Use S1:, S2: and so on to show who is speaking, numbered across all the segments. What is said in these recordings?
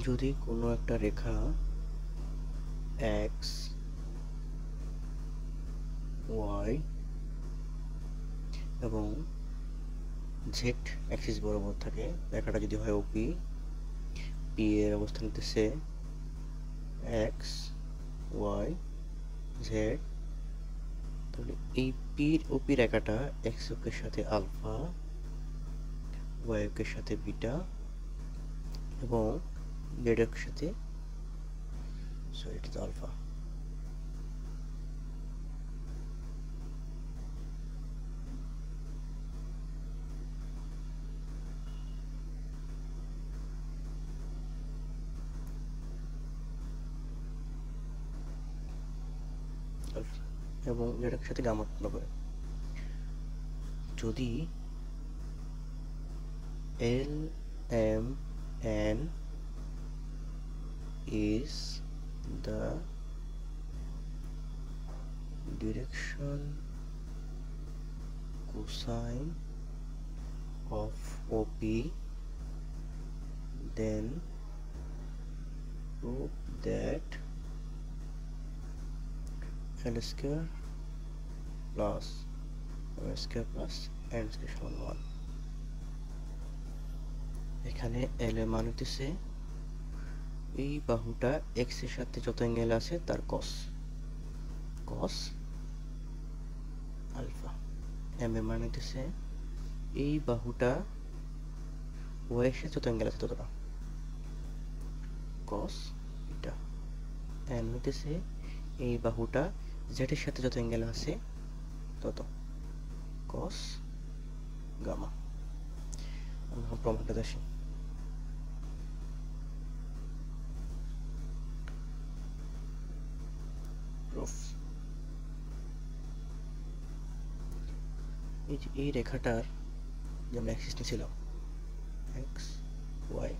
S1: যদি কোনো একটা রেখা এক্স ওয়াই এবং জেড অ্যাক্সিস বরাবর থাকে, রেখাটা যদি হয় ওপি, পি এর অবস্থান নিতেছে এক্স ওয়াই জেড, তাহলে এই ওপি রেখাটা এক্স অক্ষের সাথে আলফা, ওয়াই অক্ষের সাথে বিটা এবং জেড অক্ষের সাথে এটা তো আলফা। এবং যেটার সাথে গামা উৎপন্ন করে। যদি L M N is the direction cosine of OP, then prove that L square plus M square plus N square সমান 1। এখানে L এর মান হইতেছে এই বাহুটা x এর সাথে যত অ্যাঙ্গেল আছে তার cos আলফা। M এর মান হইতেছে এই বাহুটা y এর সাথে যত অ্যাঙ্গেল আছে ততটা cos বিটা। n হইতেছে এই বাহুটা z এর সাথে যত অ্যাঙ্গেল আছে তত cos গামা। আমরা প্রমাণটা দেখি। প্রুফ। এই যে এই রেখাটার যে আমরা অ্যাক্সিস নিয়েছিলাম এক্স ওয়াই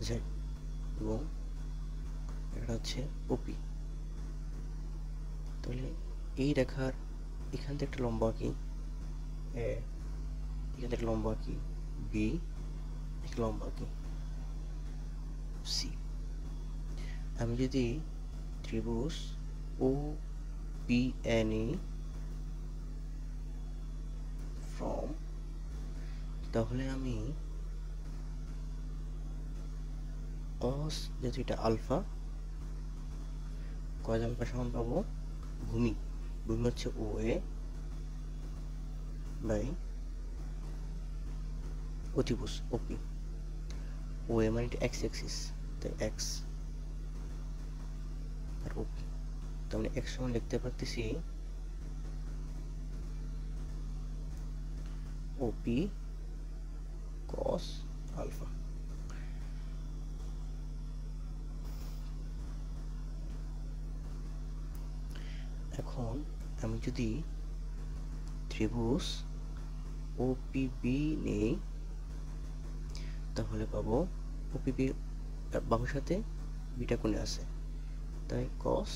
S1: জেড এবং এটা হচ্ছে ওপি, তাহলে এই রেখার এখান থেকে একটা লম্বা আঁকি এ, এখান থেকে লম্বা আঁকি বি, একটা লম্বা আঁকি সি। আমি যদি ত্রিভুজ ও পি এন ই ফ্রম, তাহলে আমি cos, যেহেতু এটা আলফা, cos আলফা সমান পাবো ভূমি হচ্ছে ও এ বাই অতিভুজ ওপি। ও এ মানে এটা এক্স অ্যাক্সিস, তাই এক্স আর ওপি, তার মানে এক্স সমান লিখতে পারতেছি ওপি cos আলফা। এখন আমি যদি ত্রিভুজ ওপিবি নেই তাহলে পাবো ওপিবি বাহুর সাথে বিটা কোণে আছে, তাই cos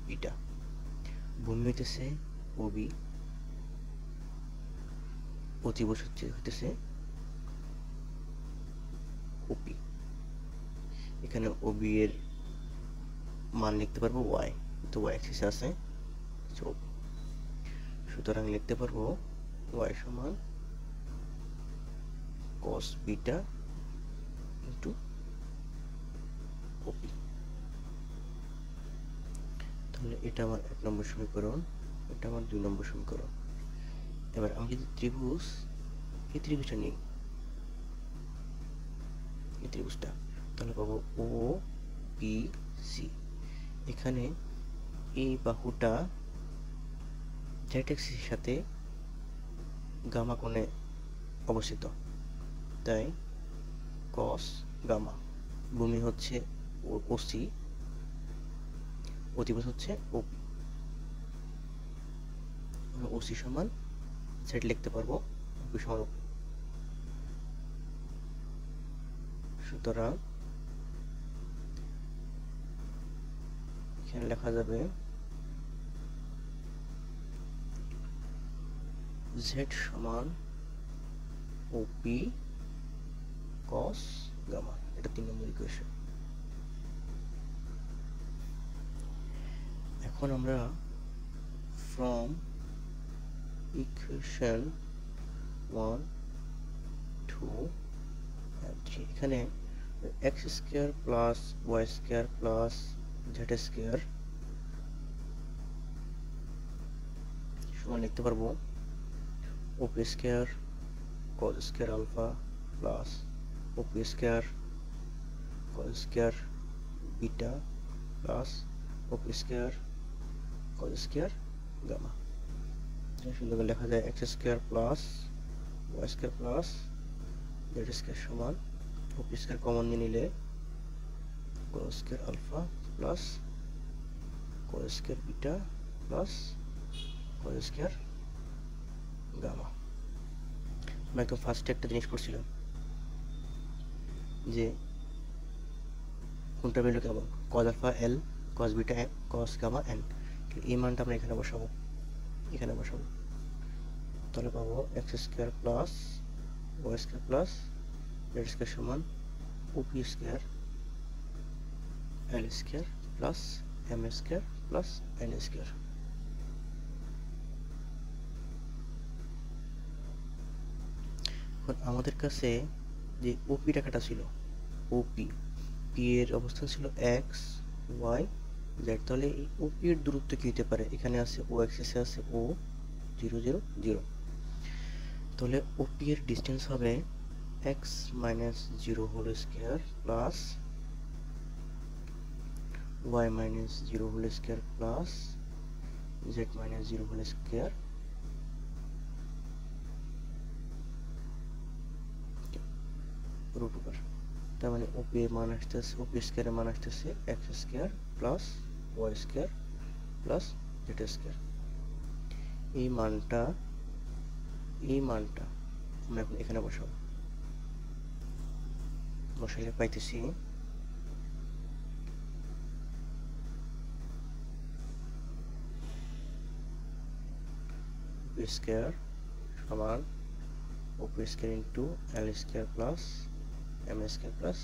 S1: বিটা। ভূমি হইতেছে ওবি, অতিভুজ হইতেছে ওপি। এখানে ওবি এর মান লিখতে পারবো ওয়াই, তো ওয়াই অ্যাক্সিসে আছে, সুতরাং লিখতে পারবো ওয়াই সমান cos বিটা ইন্টু ওপি। তাহলে এটা আমার 1 নম্বর সমীকরণ, এটা আমার 2 নম্বর সমীকরণ। এবার আমি যদি ত্রিভুজ এই ত্রিভুজটা নিই, এই ত্রিভুজটা, তাহলে পাবো ও পি সি। এখানে এই বাহুটা জেড অ্যাক্সিসের সাথে গামা কোণে অবস্থিত, তাই cos গামা। ভূমি হচ্ছে ওসি, অতিভুজ হচ্ছে ওপি। ওসি সমান জেড লিখতে পারবো, ওপি সমান ওপি। সুতরাং এখানে লেখা যাবে জেড সমান ওপি cos গামা। এটা 3 নম্বর ইকুয়েশন। এখন আমরা ফ্রম ইকুয়েশন 1, 2 and 3 এখানে x square plus y square plus z square সমান লিখতে পারবো OP square cos square alpha plus OP square cos square beta plus OP square cos square gamma. সুন্দর করে লেখা যায় x square plus y square plus z square সমান OP square common নিয়ে নিলে cos square alpha plus cos square beta plus cos square gamma. আমরা একদম ফার্স্টে একটা জিনিস পড়ছিলাম যে কোনটা ভ্যালু কেমন, cos alpha L, cos beta M, cos gamma N. এই মানটা আমরা এখানে বসাবো, তাহলে পাবো x square plus y square plus z square সমান OP square L square plus M square plus N square. এখন আমাদের কাছে যে ওপি টাকাটা ছিল, ওপি পি এর অবস্থান ছিল এক্স ওয়াই জেড, তাহলে এই ওপি এর দূরত্ব কি হতে পারে? এখানে আছে ও এক্সিসে আছে ও 0 0 0, তাহলে ওপি এর ডিসটেন্স হবে x minus 0 whole square plus y minus 0 whole square plus z minus 0 whole square root over. তার মানে ওপি এর মান আসতেছে, ওপি স্কয়ারের মান আসতেছে x square plus y square plus z square. এই মানটা আমরা এখন এখানে বসাবো, বসাইলে পাইতেছি ওপি স্কয়ার সমান OP square into L square plus M square plus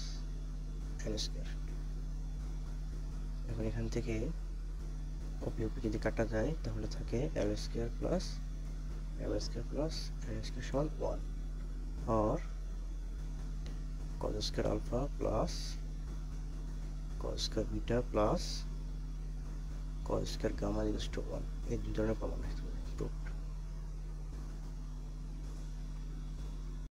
S1: N square. এখন এখান থেকে ওপি যদি কাটা যায় তাহলে থাকে L square plus M square plus N square সমান 1 और cos square alpha plus cos square beta plus cos square gamma equals to 1। এই দুই ধরনের প্রমাণ আছে।